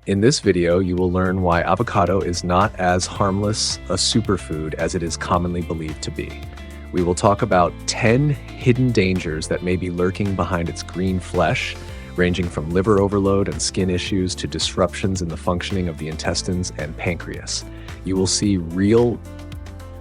In this video, you will learn why avocado is not as harmless a superfood as it is commonly believed to be. We will talk about 10 hidden dangers that may be lurking behind its green flesh, ranging from liver overload and skin issues to disruptions in the functioning of the intestines and pancreas. You will see real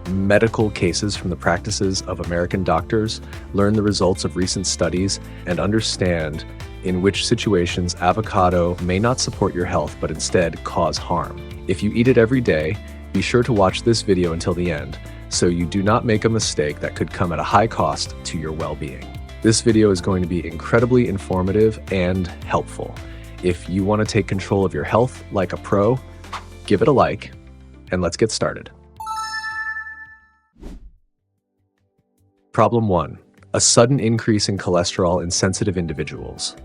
medical cases from the practices of American doctors, learn the results of recent studies, and understand in which situations avocado may not support your health but instead cause harm. If you eat it every day, be sure to watch this video until the end so you do not make a mistake that could come at a high cost to your well-being. This video is going to be incredibly informative and helpful. If you want to take control of your health like a pro, give it a like, and let's get started. Problem 1. A sudden increase in cholesterol in sensitive individuals.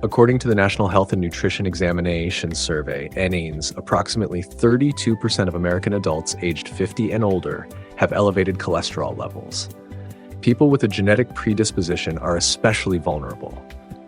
According to the National Health and Nutrition Examination Survey, NHANES, approximately 32% of American adults aged 50 and older have elevated cholesterol levels. People with a genetic predisposition are especially vulnerable.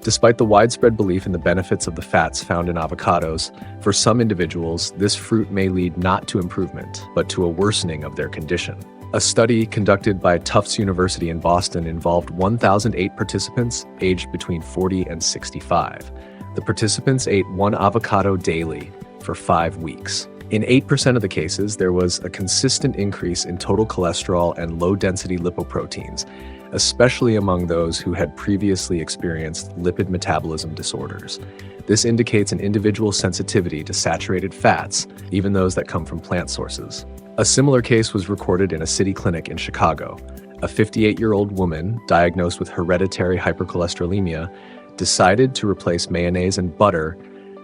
Despite the widespread belief in the benefits of the fats found in avocados, for some individuals, this fruit may lead not to improvement, but to a worsening of their condition. A study conducted by Tufts University in Boston involved 1,008 participants aged between 40 and 65. The participants ate one avocado daily for 5 weeks. In 8% of the cases, there was a consistent increase in total cholesterol and low-density lipoproteins, especially among those who had previously experienced lipid metabolism disorders. This indicates an individual's sensitivity to saturated fats, even those that come from plant sources. A similar case was recorded in a city clinic in Chicago. A 58-year-old woman diagnosed with hereditary hypercholesterolemia decided to replace mayonnaise and butter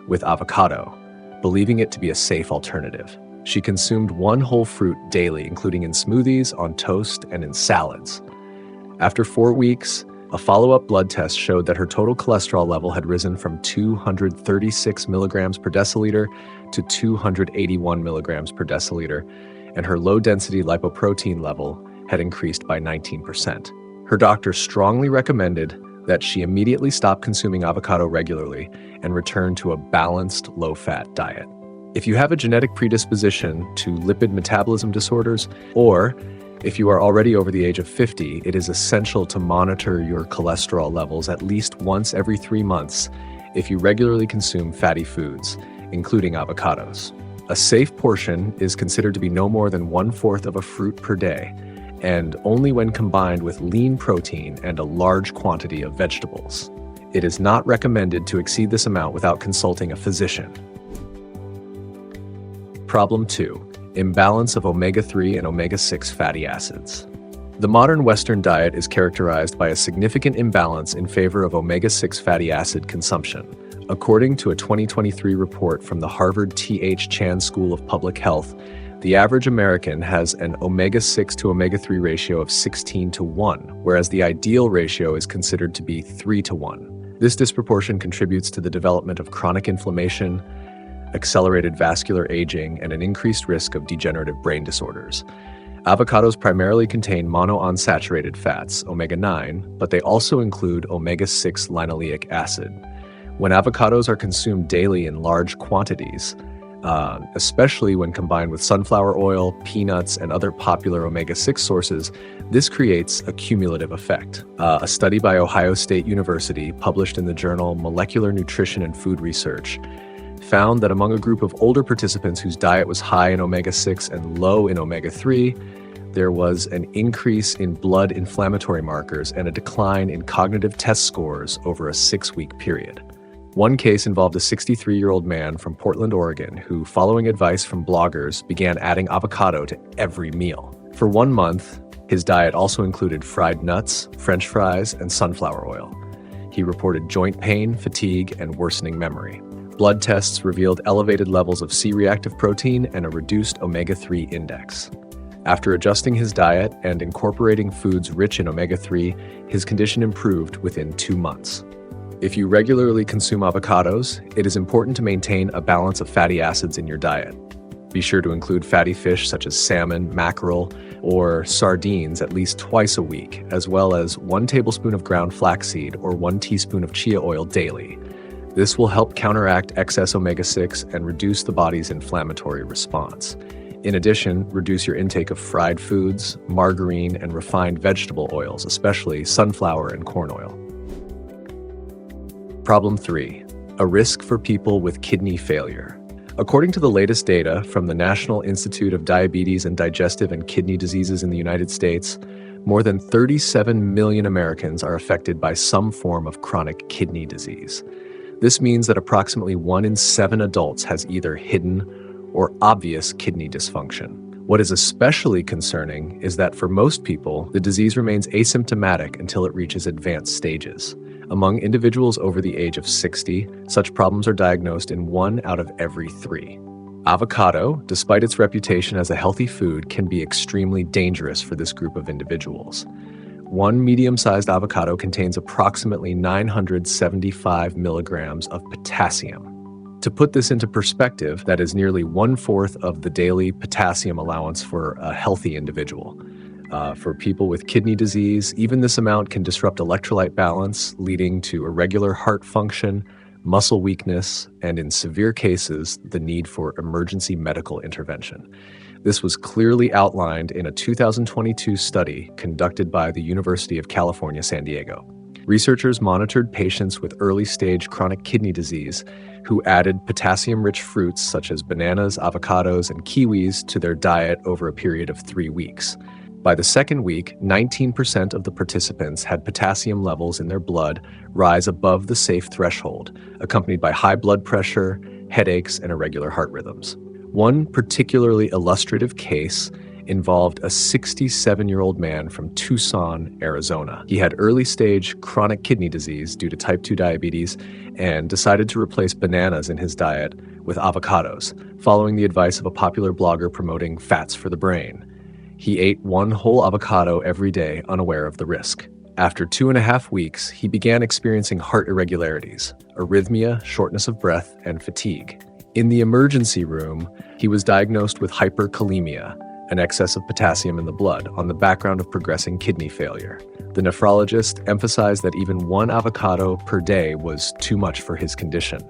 with avocado, believing it to be a safe alternative. She consumed one whole fruit daily, including in smoothies, on toast, and in salads. After 4 weeks, a follow-up blood test showed that her total cholesterol level had risen from 236 milligrams per deciliter to 281 milligrams per deciliter, and her low-density lipoprotein level had increased by 19%. Her doctor strongly recommended that she immediately stop consuming avocado regularly and return to a balanced, low-fat diet. If you have a genetic predisposition to lipid metabolism disorders, or if you are already over the age of 50, it is essential to monitor your cholesterol levels at least once every 3 months if you regularly consume fatty foods, including avocados. A safe portion is considered to be no more than 1/4 of a fruit per day, and only when combined with lean protein and a large quantity of vegetables. It is not recommended to exceed this amount without consulting a physician. Problem 2. Imbalance of omega-3 and omega-6 fatty acids. The modern Western diet is characterized by a significant imbalance in favor of omega-6 fatty acid consumption. According to a 2023 report from the Harvard T.H. Chan School of Public Health, the average American has an omega-6 to omega-3 ratio of 16:1, whereas the ideal ratio is considered to be 3:1. This disproportion contributes to the development of chronic inflammation, accelerated vascular aging, and an increased risk of degenerative brain disorders. Avocados primarily contain monounsaturated fats, omega-9, but they also include omega-6 linoleic acid. When avocados are consumed daily in large quantities, especially when combined with sunflower oil, peanuts, and other popular omega-6 sources, this creates a cumulative effect. A study by Ohio State University, published in the journal Molecular Nutrition and Food Research, found that among a group of older participants whose diet was high in omega-6 and low in omega-3, there was an increase in blood inflammatory markers and a decline in cognitive test scores over a 6-week period. One case involved a 63-year-old man from Portland, Oregon, who, following advice from bloggers, began adding avocado to every meal. For 1 month, his diet also included fried nuts, French fries, and sunflower oil. He reported joint pain, fatigue, and worsening memory. Blood tests revealed elevated levels of C-reactive protein and a reduced omega-3 index. After adjusting his diet and incorporating foods rich in omega-3, his condition improved within 2 months. If you regularly consume avocados, it is important to maintain a balance of fatty acids in your diet. Be sure to include fatty fish such as salmon, mackerel, or sardines at least twice a week, as well as 1 tablespoon of ground flaxseed or 1 teaspoon of chia oil daily. This will help counteract excess omega-6 and reduce the body's inflammatory response. In addition, reduce your intake of fried foods, margarine, and refined vegetable oils, especially sunflower and corn oil. Problem 3. A risk for people with kidney failure. According to the latest data from the National Institute of Diabetes and Digestive and Kidney Diseases in the United States, more than 37 million Americans are affected by some form of chronic kidney disease. This means that approximately 1 in 7 adults has either hidden or obvious kidney dysfunction. What is especially concerning is that for most people, the disease remains asymptomatic until it reaches advanced stages. Among individuals over the age of 60, such problems are diagnosed in 1 out of every 3. Avocado, despite its reputation as a healthy food, can be extremely dangerous for this group of individuals. 1 medium-sized avocado contains approximately 975 milligrams of potassium. To put this into perspective, that is nearly 1/4 of the daily potassium allowance for a healthy individual. For people with kidney disease, even this amount can disrupt electrolyte balance, leading to irregular heart function, muscle weakness, and in severe cases, the need for emergency medical intervention. This was clearly outlined in a 2022 study conducted by the University of California, San Diego. Researchers monitored patients with early-stage chronic kidney disease who added potassium-rich fruits such as bananas, avocados, and kiwis to their diet over a period of 3 weeks. By the second week, 19% of the participants had potassium levels in their blood rise above the safe threshold, accompanied by high blood pressure, headaches, and irregular heart rhythms. One particularly illustrative case involved a 67-year-old man from Tucson, Arizona. He had early-stage chronic kidney disease due to type 2 diabetes and decided to replace bananas in his diet with avocados, following the advice of a popular blogger promoting fats for the brain. He ate 1 whole avocado every day, unaware of the risk. After 2.5 weeks, he began experiencing heart irregularities, arrhythmia, shortness of breath, and fatigue. In the emergency room, he was diagnosed with hyperkalemia, an excess of potassium in the blood, on the background of progressing kidney failure. The nephrologist emphasized that even 1 avocado per day was too much for his condition.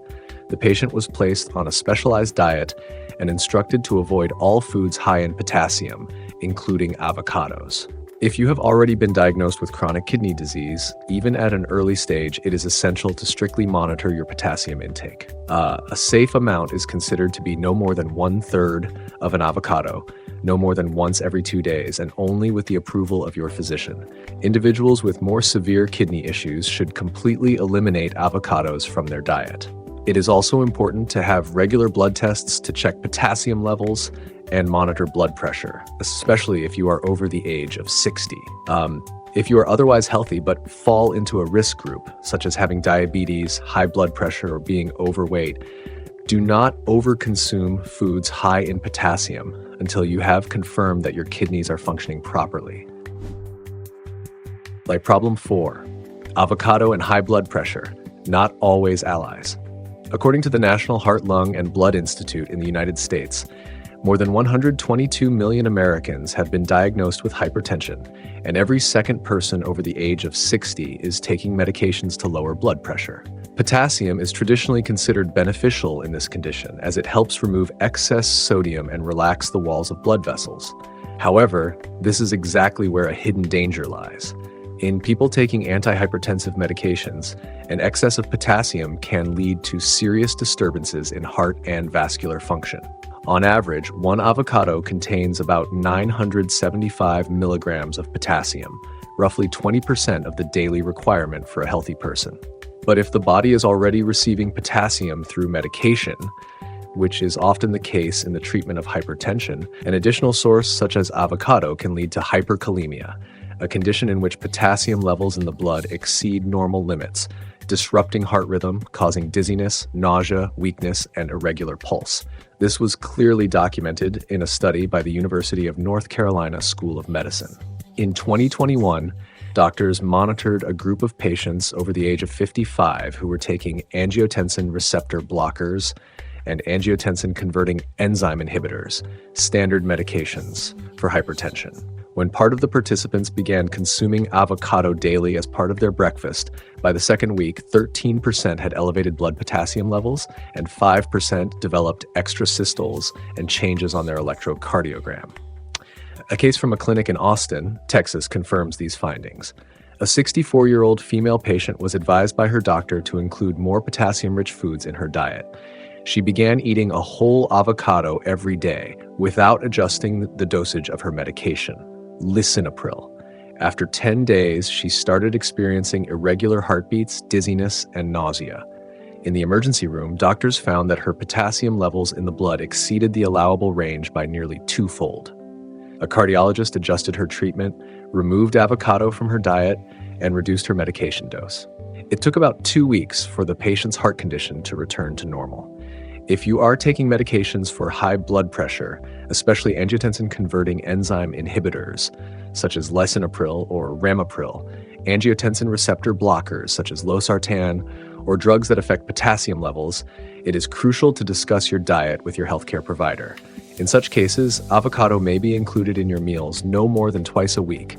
The patient was placed on a specialized diet and instructed to avoid all foods high in potassium, including avocados. If you have already been diagnosed with chronic kidney disease, even at an early stage, it is essential to strictly monitor your potassium intake. A safe amount is considered to be no more than 1/3 of an avocado, no more than once every 2 days, and only with the approval of your physician. Individuals with more severe kidney issues should completely eliminate avocados from their diet. It is also important to have regular blood tests to check potassium levels and monitor blood pressure, especially if you are over the age of 60. If you are otherwise healthy but fall into a risk group, such as having diabetes, high blood pressure, or being overweight, do not overconsume foods high in potassium until you have confirmed that your kidneys are functioning properly. Like problem 4, avocado and high blood pressure, not always allies. According to the National Heart, Lung, and Blood Institute in the United States, more than 122 million Americans have been diagnosed with hypertension, and every second person over the age of 60 is taking medications to lower blood pressure. Potassium is traditionally considered beneficial in this condition as it helps remove excess sodium and relax the walls of blood vessels. However, this is exactly where a hidden danger lies. In people taking antihypertensive medications, an excess of potassium can lead to serious disturbances in heart and vascular function. On average, 1 avocado contains about 975 milligrams of potassium, roughly 20% of the daily requirement for a healthy person. But if the body is already receiving potassium through medication, which is often the case in the treatment of hypertension, an additional source such as avocado can lead to hyperkalemia, a condition in which potassium levels in the blood exceed normal limits, disrupting heart rhythm, causing dizziness, nausea, weakness, and irregular pulse. This was clearly documented in a study by the University of North Carolina School of Medicine. In 2021, doctors monitored a group of patients over the age of 55 who were taking angiotensin receptor blockers and angiotensin-converting enzyme inhibitors, standard medications for hypertension. When part of the participants began consuming avocado daily as part of their breakfast, by the second week, 13% had elevated blood potassium levels and 5% developed extrasystoles and changes on their electrocardiogram. A case from a clinic in Austin, Texas, confirms these findings. A 64-year-old female patient was advised by her doctor to include more potassium-rich foods in her diet. She began eating a whole avocado every day without adjusting the dosage of her medication, lisinopril. After 10 days, she started experiencing irregular heartbeats, dizziness, and nausea. In the emergency room, doctors found that her potassium levels in the blood exceeded the allowable range by nearly twofold. A cardiologist adjusted her treatment, removed avocado from her diet, and reduced her medication dose. It took about 2 weeks for the patient's heart condition to return to normal. If you are taking medications for high blood pressure, especially angiotensin-converting enzyme inhibitors, such as lisinopril or ramipril, angiotensin receptor blockers, such as losartan, or drugs that affect potassium levels, it is crucial to discuss your diet with your healthcare provider. In such cases, avocado may be included in your meals no more than twice a week,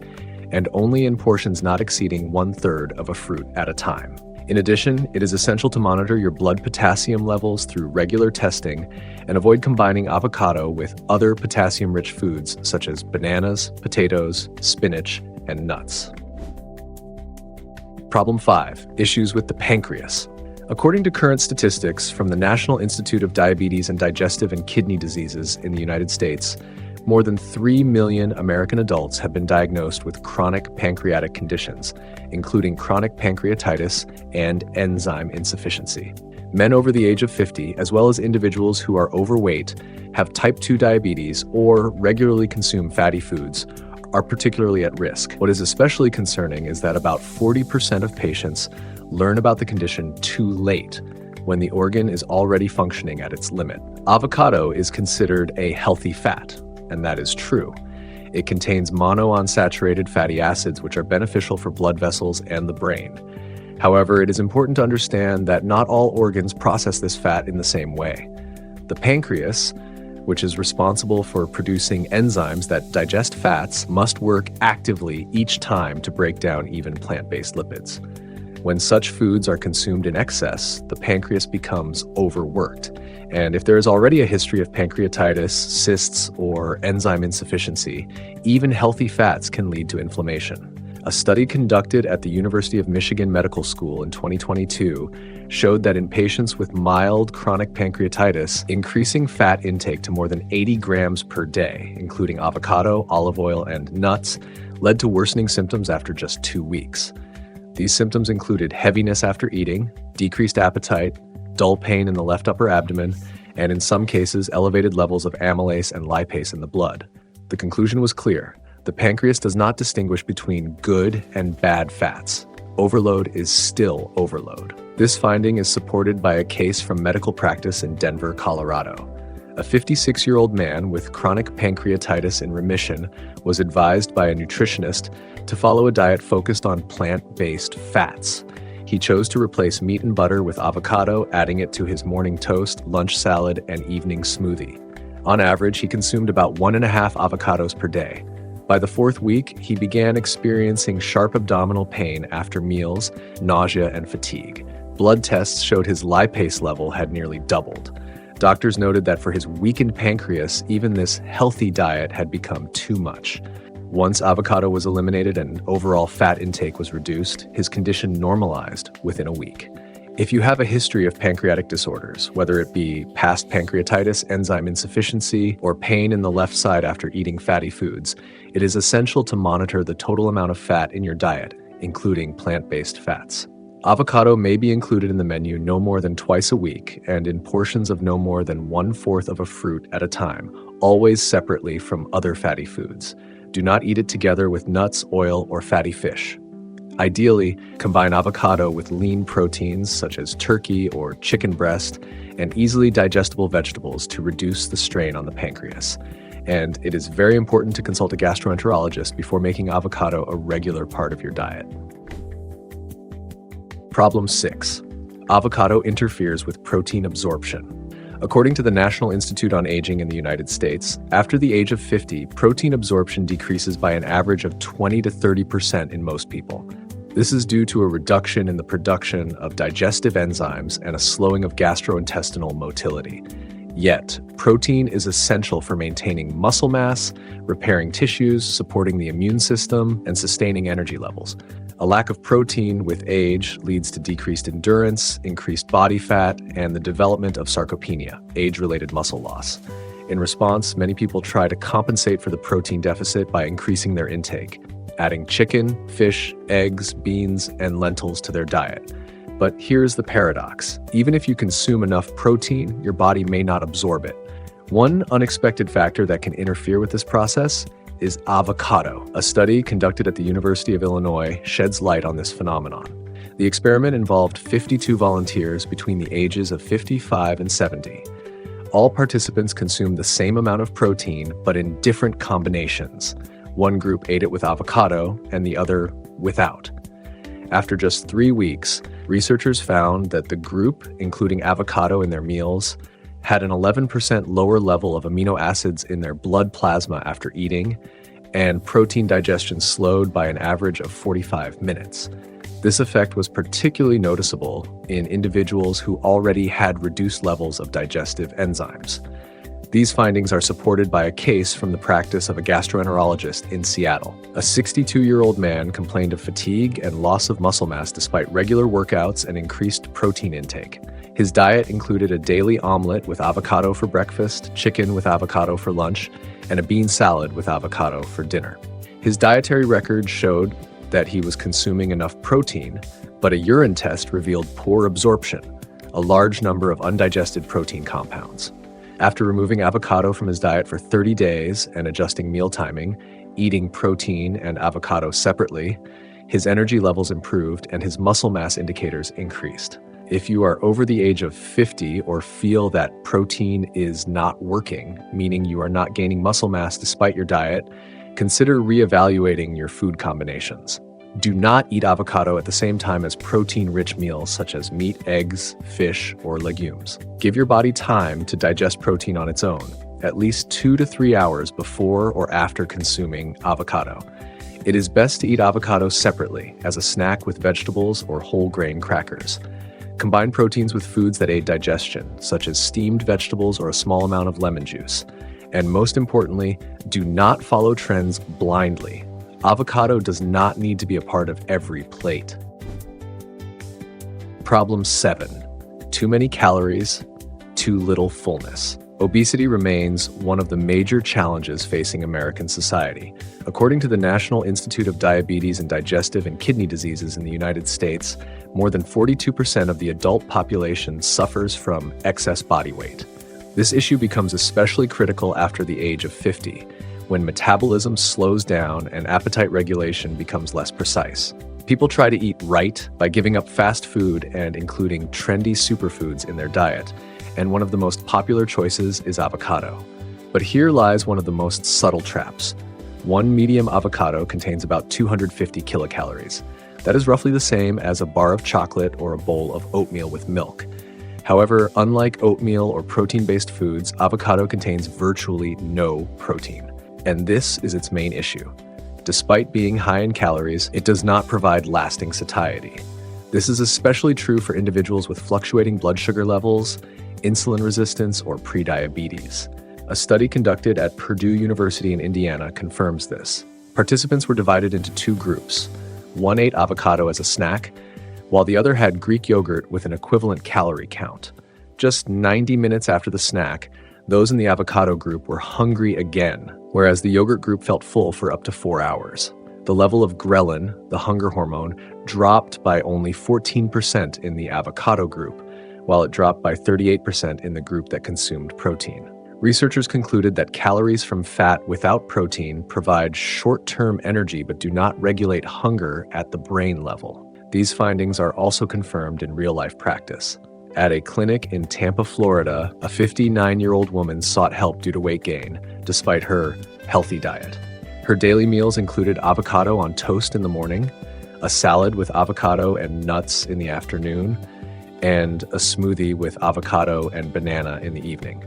and only in portions not exceeding 1/3 of a fruit at a time. In addition, it is essential to monitor your blood potassium levels through regular testing and avoid combining avocado with other potassium-rich foods such as bananas, potatoes, spinach, and nuts. Problem 5. Issues with the pancreas. According to current statistics from the National Institute of Diabetes and Digestive and Kidney Diseases in the United States, more than 3 million American adults have been diagnosed with chronic pancreatic conditions, including chronic pancreatitis and enzyme insufficiency. Men over the age of 50, as well as individuals who are overweight, have type 2 diabetes, or regularly consume fatty foods, are particularly at risk. What is especially concerning is that about 40% of patients learn about the condition too late, when the organ is already functioning at its limit. Avocado is considered a healthy fat, and that is true. It contains monounsaturated fatty acids, which are beneficial for blood vessels and the brain. However, it is important to understand that not all organs process this fat in the same way. The pancreas, which is responsible for producing enzymes that digest fats, must work actively each time to break down even plant-based lipids. When such foods are consumed in excess, the pancreas becomes overworked. And if there is already a history of pancreatitis, cysts, or enzyme insufficiency, even healthy fats can lead to inflammation. A study conducted at the University of Michigan Medical School in 2022 showed that in patients with mild chronic pancreatitis, increasing fat intake to more than 80 grams per day, including avocado, olive oil, and nuts, led to worsening symptoms after just 2 weeks. These symptoms included heaviness after eating, decreased appetite, dull pain in the left upper abdomen, and in some cases, elevated levels of amylase and lipase in the blood. The conclusion was clear. The pancreas does not distinguish between good and bad fats. Overload is still overload. This finding is supported by a case from medical practice in Denver, Colorado. A 56-year-old man with chronic pancreatitis in remission was advised by a nutritionist to follow a diet focused on plant-based fats. He chose to replace meat and butter with avocado, adding it to his morning toast, lunch salad, and evening smoothie. On average, he consumed about 1.5 avocados per day. By the 4th week, he began experiencing sharp abdominal pain after meals, nausea, and fatigue. Blood tests showed his lipase level had nearly doubled. Doctors noted that for his weakened pancreas, even this healthy diet had become too much. Once avocado was eliminated and overall fat intake was reduced, his condition normalized within a week. If you have a history of pancreatic disorders, whether it be past pancreatitis, enzyme insufficiency, or pain in the left side after eating fatty foods, it is essential to monitor the total amount of fat in your diet, including plant-based fats. Avocado may be included in the menu no more than twice a week and in portions of no more than 1/4 of a fruit at a time, always separately from other fatty foods. Do not eat it together with nuts, oil, or fatty fish. Ideally, combine avocado with lean proteins such as turkey or chicken breast and easily digestible vegetables to reduce the strain on the pancreas. And it is very important to consult a gastroenterologist before making avocado a regular part of your diet. Problem 6. Avocado interferes with protein absorption. According to the National Institute on Aging in the United States, after the age of 50, protein absorption decreases by an average of 20 to 30% in most people. This is due to a reduction in the production of digestive enzymes and a slowing of gastrointestinal motility. Yet, protein is essential for maintaining muscle mass, repairing tissues, supporting the immune system, and sustaining energy levels. A lack of protein with age leads to decreased endurance, increased body fat, and the development of sarcopenia, age-related muscle loss. In response, many people try to compensate for the protein deficit by increasing their intake, adding chicken, fish, eggs, beans, and lentils to their diet. But here's the paradox. Even if you consume enough protein, your body may not absorb it. One unexpected factor that can interfere with this process is avocado. A study conducted at the University of Illinois sheds light on this phenomenon. The experiment involved 52 volunteers between the ages of 55 and 70. All participants consumed the same amount of protein, but in different combinations. One group ate it with avocado and the other without. After just 3 weeks, researchers found that the group, including avocado in their meals, had an 11% lower level of amino acids in their blood plasma after eating, and protein digestion slowed by an average of 45 minutes. This effect was particularly noticeable in individuals who already had reduced levels of digestive enzymes. These findings are supported by a case from the practice of a gastroenterologist in Seattle. A 62-year-old man complained of fatigue and loss of muscle mass despite regular workouts and increased protein intake. His diet included a daily omelet with avocado for breakfast, chicken with avocado for lunch, and a bean salad with avocado for dinner. His dietary record showed that he was consuming enough protein, but a urine test revealed poor absorption, a large number of undigested protein compounds. After removing avocado from his diet for 30 days and adjusting meal timing, eating protein and avocado separately, his energy levels improved and his muscle mass indicators increased. If you are over the age of 50 or feel that protein is not working, meaning you are not gaining muscle mass despite your diet, consider reevaluating your food combinations. Do not eat avocado at the same time as protein-rich meals such as meat, eggs, fish, or legumes. Give your body time to digest protein on its own, at least 2 to 3 hours before or after consuming avocado. It is best to eat avocado separately, as a snack with vegetables or whole grain crackers. Combine proteins with foods that aid digestion, such as steamed vegetables or a small amount of lemon juice. And most importantly, do not follow trends blindly. Avocado does not need to be a part of every plate. Problem 7. Too many calories, too little fullness. Obesity remains one of the major challenges facing American society. According to the National Institute of Diabetes and Digestive and Kidney Diseases in the United States, more than 42% of the adult population suffers from excess body weight. This issue becomes especially critical after the age of 50, when metabolism slows down and appetite regulation becomes less precise. People try to eat right by giving up fast food and including trendy superfoods in their diet, and one of the most popular choices is avocado. But here lies one of the most subtle traps. One medium avocado contains about 250 kilocalories. That is roughly the same as a bar of chocolate or a bowl of oatmeal with milk. However, unlike oatmeal or protein-based foods, avocado contains virtually no protein. And this is its main issue. Despite being high in calories, it does not provide lasting satiety. This is especially true for individuals with fluctuating blood sugar levels, insulin resistance, or prediabetes. A study conducted at Purdue University in Indiana confirms this. Participants were divided into 2 groups. One ate avocado as a snack, while the other had Greek yogurt with an equivalent calorie count. Just 90 minutes after the snack, those in the avocado group were hungry again, whereas the yogurt group felt full for up to 4 hours. The level of ghrelin, the hunger hormone, dropped by only 14% in the avocado group, while it dropped by 38% in the group that consumed protein. Researchers concluded that calories from fat without protein provide short-term energy but do not regulate hunger at the brain level. These findings are also confirmed in real-life practice. At a clinic in Tampa, Florida, a 59-year-old woman sought help due to weight gain, despite her healthy diet. Her daily meals included avocado on toast in the morning, a salad with avocado and nuts in the afternoon, and a smoothie with avocado and banana in the evening.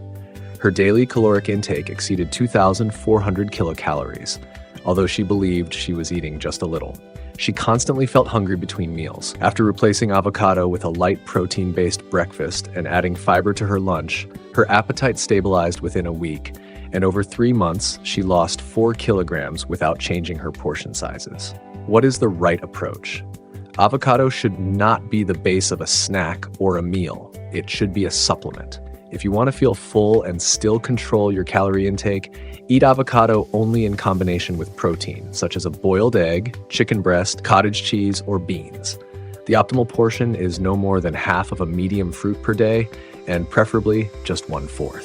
Her daily caloric intake exceeded 2,400 kilocalories, although she believed she was eating just a little. She constantly felt hungry between meals. After replacing avocado with a light protein-based breakfast and adding fiber to her lunch, her appetite stabilized within a week, and over 3 months, she lost 4 kilograms without changing her portion sizes. What is the right approach? Avocado should not be the base of a snack or a meal. It should be a supplement. If you want to feel full and still control your calorie intake, eat avocado only in combination with protein, such as a boiled egg, chicken breast, cottage cheese, or beans. The optimal portion is no more than half of a medium fruit per day, and preferably just 1/4.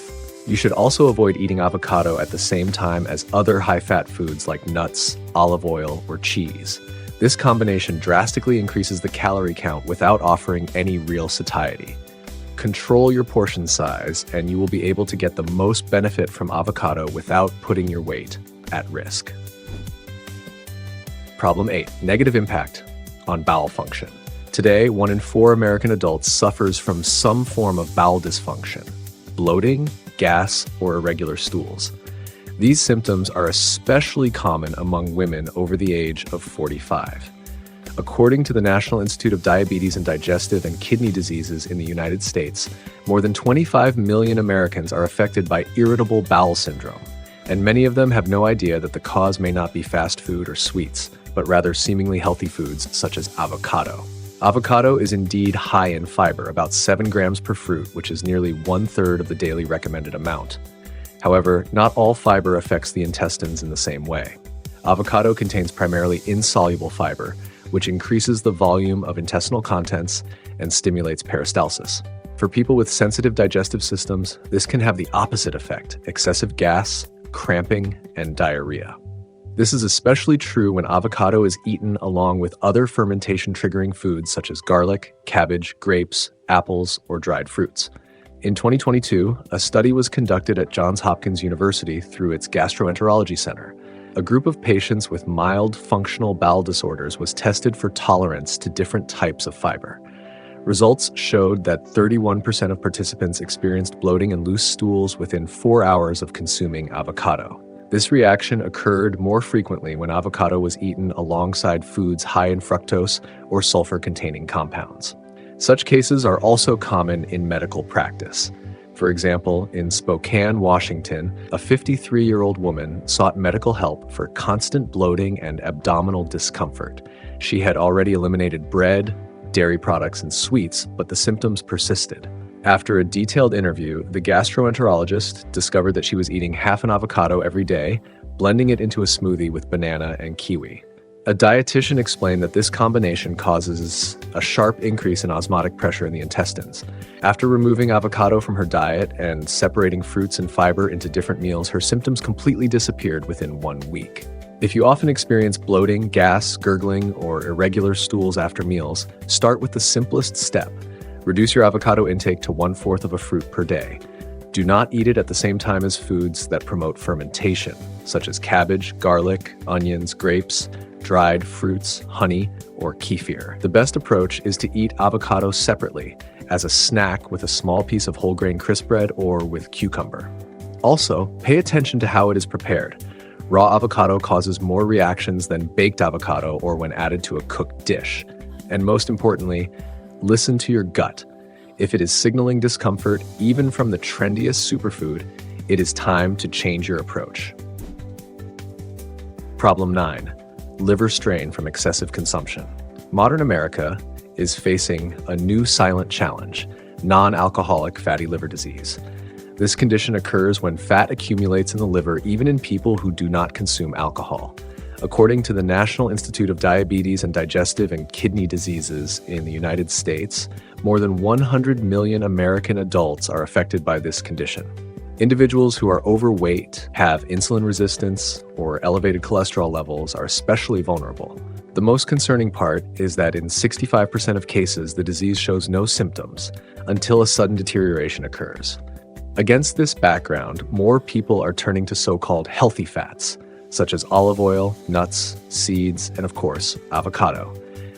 You should also avoid eating avocado at the same time as other high-fat foods like nuts, olive oil, or cheese. This combination drastically increases the calorie count without offering any real satiety. Control your portion size, and you will be able to get the most benefit from avocado without putting your weight at risk. Problem 8. Negative impact on bowel function. Today, 1 in 4 American adults suffers from some form of bowel dysfunction, bloating, gas, or irregular stools. These symptoms are especially common among women over the age of 45. According to the National Institute of Diabetes and Digestive and Kidney Diseases in the United States, more than 25 million Americans are affected by irritable bowel syndrome, and many of them have no idea that the cause may not be fast food or sweets, but rather seemingly healthy foods such as avocado. Avocado is indeed high in fiber, about 7 grams per fruit, which is nearly 1/3 of the daily recommended amount. However, not all fiber affects the intestines in the same way. Avocado contains primarily insoluble fiber, which increases the volume of intestinal contents and stimulates peristalsis. For people with sensitive digestive systems, this can have the opposite effect: excessive gas, cramping, and diarrhea. This is especially true when avocado is eaten along with other fermentation-triggering foods such as garlic, cabbage, grapes, apples, or dried fruits. In 2022, a study was conducted at Johns Hopkins University through its Gastroenterology Center. A group of patients with mild functional bowel disorders was tested for tolerance to different types of fiber. Results showed that 31% of participants experienced bloating and loose stools within 4 hours of consuming avocado. This reaction occurred more frequently when avocado was eaten alongside foods high in fructose or sulfur-containing compounds. Such cases are also common in medical practice. For example, in Spokane, Washington, a 53-year-old woman sought medical help for constant bloating and abdominal discomfort. She had already eliminated bread, dairy products, and sweets, but the symptoms persisted. After a detailed interview, the gastroenterologist discovered that she was eating half an avocado every day, blending it into a smoothie with banana and kiwi. A dietitian explained that this combination causes a sharp increase in osmotic pressure in the intestines. After removing avocado from her diet and separating fruits and fiber into different meals, her symptoms completely disappeared within 1 week. If you often experience bloating, gas, gurgling, or irregular stools after meals, start with the simplest step. Reduce your avocado intake to 1/4 of a fruit per day. Do not eat it at the same time as foods that promote fermentation, such as cabbage, garlic, onions, grapes, dried fruits, honey, or kefir. The best approach is to eat avocado separately, as a snack with a small piece of whole grain crisp bread or with cucumber. Also, pay attention to how it is prepared. Raw avocado causes more reactions than baked avocado or when added to a cooked dish. And most importantly, listen to your gut. If it is signaling discomfort, even from the trendiest superfood, it is time to change your approach. Problem 9. Liver strain from excessive consumption. Modern America is facing a new silent challenge: non-alcoholic fatty liver disease. This condition occurs when fat accumulates in the liver even in people who do not consume alcohol. According to the National Institute of Diabetes and Digestive and Kidney Diseases in the United States, more than 100 million American adults are affected by this condition. Individuals who are overweight, have insulin resistance, or elevated cholesterol levels are especially vulnerable. The most concerning part is that in 65% of cases, the disease shows no symptoms until a sudden deterioration occurs. Against this background, more people are turning to so-called healthy fats, such as olive oil, nuts, seeds, and of course, avocado.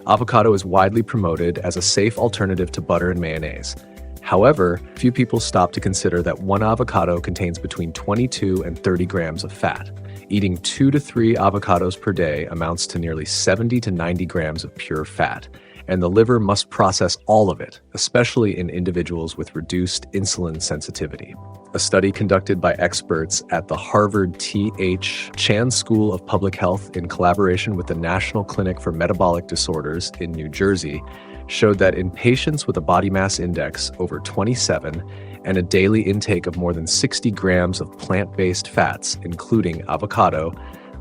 Avocado is widely promoted as a safe alternative to butter and mayonnaise. However, few people stop to consider that one avocado contains between 22 and 30 grams of fat. Eating 2 to 3 avocados per day amounts to nearly 70 to 90 grams of pure fat, and the liver must process all of it, especially in individuals with reduced insulin sensitivity. A study conducted by experts at the Harvard T.H. Chan School of Public Health in collaboration with the National Clinic for Metabolic Disorders in New Jersey showed that in patients with a body mass index over 27 and a daily intake of more than 60 grams of plant-based fats, including avocado,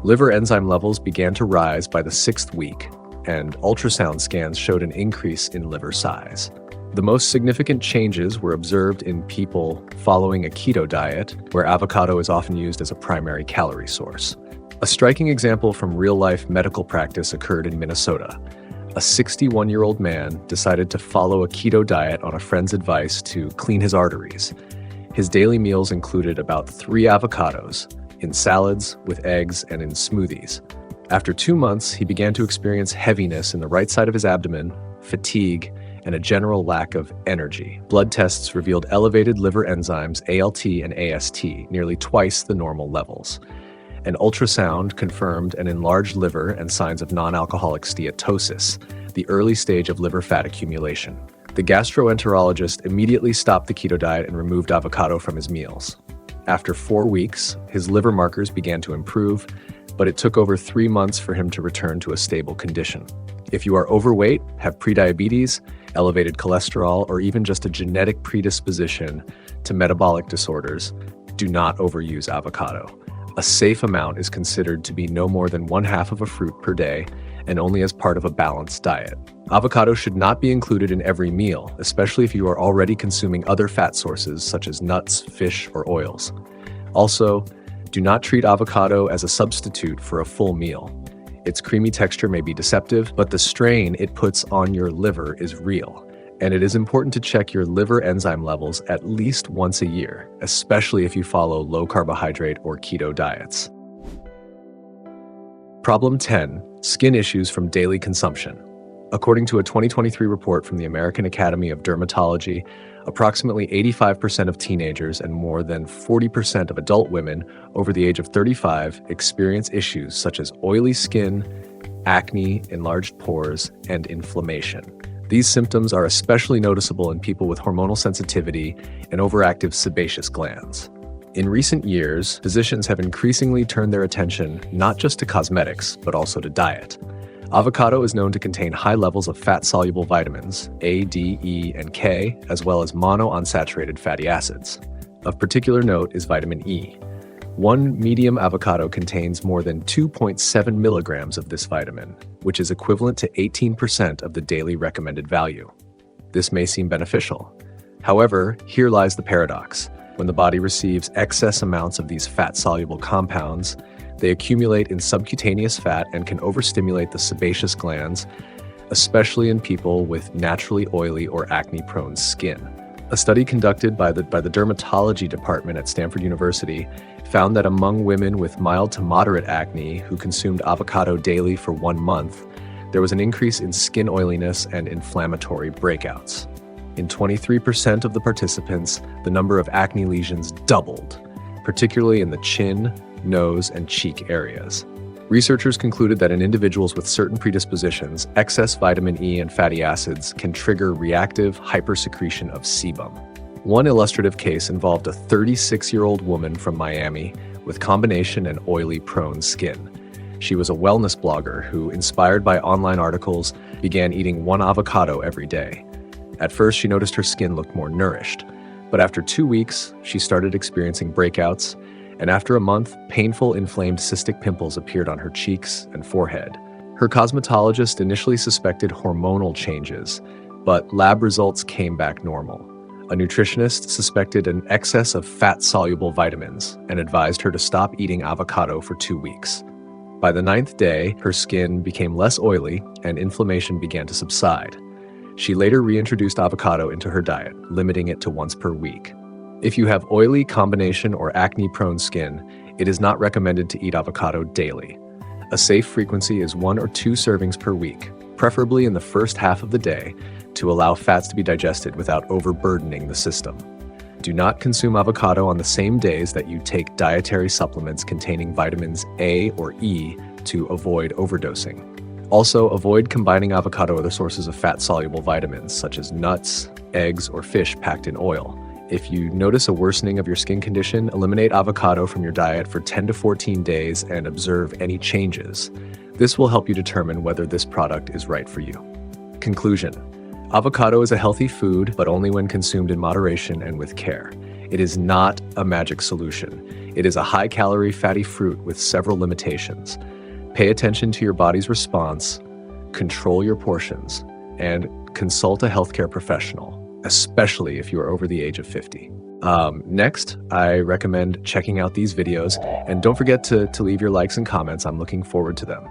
liver enzyme levels began to rise by the 6th week, and ultrasound scans showed an increase in liver size. The most significant changes were observed in people following a keto diet, where avocado is often used as a primary calorie source. A striking example from real-life medical practice occurred in Minnesota. A 61-year-old man decided to follow a keto diet on a friend's advice to clean his arteries. His daily meals included about 3 avocados, in salads, with eggs, and in smoothies. After 2 months, he began to experience heaviness in the right side of his abdomen, fatigue, and a general lack of energy. Blood tests revealed elevated liver enzymes ALT and AST, nearly twice the normal levels. An ultrasound confirmed an enlarged liver and signs of non-alcoholic steatosis, the early stage of liver fat accumulation. The gastroenterologist immediately stopped the keto diet and removed avocado from his meals. After 4 weeks, his liver markers began to improve, but it took over 3 months for him to return to a stable condition. If you are overweight, have prediabetes, elevated cholesterol, or even just a genetic predisposition to metabolic disorders, do not overuse avocado. A safe amount is considered to be no more than 1/2 of a fruit per day and only as part of a balanced diet. Avocado should not be included in every meal, especially if you are already consuming other fat sources such as nuts, fish, or oils. Also, do not treat avocado as a substitute for a full meal. Its creamy texture may be deceptive, but the strain it puts on your liver is real. And it is important to check your liver enzyme levels at least once a year, especially if you follow low carbohydrate or keto diets. Problem 10. Skin issues from daily consumption. According to a 2023 report from the American Academy of Dermatology, approximately 85% of teenagers and more than 40% of adult women over the age of 35 experience issues such as oily skin, acne, enlarged pores, and inflammation. These symptoms are especially noticeable in people with hormonal sensitivity and overactive sebaceous glands. In recent years, physicians have increasingly turned their attention not just to cosmetics, but also to diet. Avocado is known to contain high levels of fat-soluble vitamins, A, D, E, and K, as well as monounsaturated fatty acids. Of particular note is vitamin E. One medium avocado contains more than 2.7 milligrams of this vitamin, which is equivalent to 18% of the daily recommended value. This may seem beneficial. However, here lies the paradox. When the body receives excess amounts of these fat-soluble compounds, they accumulate in subcutaneous fat and can overstimulate the sebaceous glands, especially in people with naturally oily or acne-prone skin. A study conducted by the dermatology department at Stanford University found that among women with mild to moderate acne who consumed avocado daily for 1 month, there was an increase in skin oiliness and inflammatory breakouts. In 23% of the participants, the number of acne lesions doubled, particularly in the chin, nose, and cheek areas. Researchers concluded that in individuals with certain predispositions, excess vitamin E and fatty acids can trigger reactive hypersecretion of sebum. One illustrative case involved a 36-year-old woman from Miami with combination and oily-prone skin. She was a wellness blogger who, inspired by online articles, began eating 1 avocado every day. At first, she noticed her skin looked more nourished, but after 2 weeks, she started experiencing breakouts, and after a month, painful inflamed cystic pimples appeared on her cheeks and forehead. Her cosmetologist initially suspected hormonal changes, but lab results came back normal. A nutritionist suspected an excess of fat-soluble vitamins and advised her to stop eating avocado for 2 weeks. By the 9th day, her skin became less oily and inflammation began to subside. She later reintroduced avocado into her diet, limiting it to once per week. If you have oily, combination, or acne-prone skin, it is not recommended to eat avocado daily. A safe frequency is 1 or 2 servings per week, preferably in the first half of the day, to allow fats to be digested without overburdening the system. Do not consume avocado on the same days that you take dietary supplements containing vitamins A or E to avoid overdosing. Also, avoid combining avocado with other sources of fat-soluble vitamins, such as nuts, eggs, or fish packed in oil. If you notice a worsening of your skin condition, eliminate avocado from your diet for 10 to 14 days and observe any changes. This will help you determine whether this product is right for you. Conclusion: avocado is a healthy food, but only when consumed in moderation and with care. It is not a magic solution. It is a high-calorie fatty fruit with several limitations. Pay attention to your body's response, control your portions, and consult a healthcare professional, especially if you are over the age of 50. Next, I recommend checking out these videos, and don't forget to leave your likes and comments. I'm looking forward to them.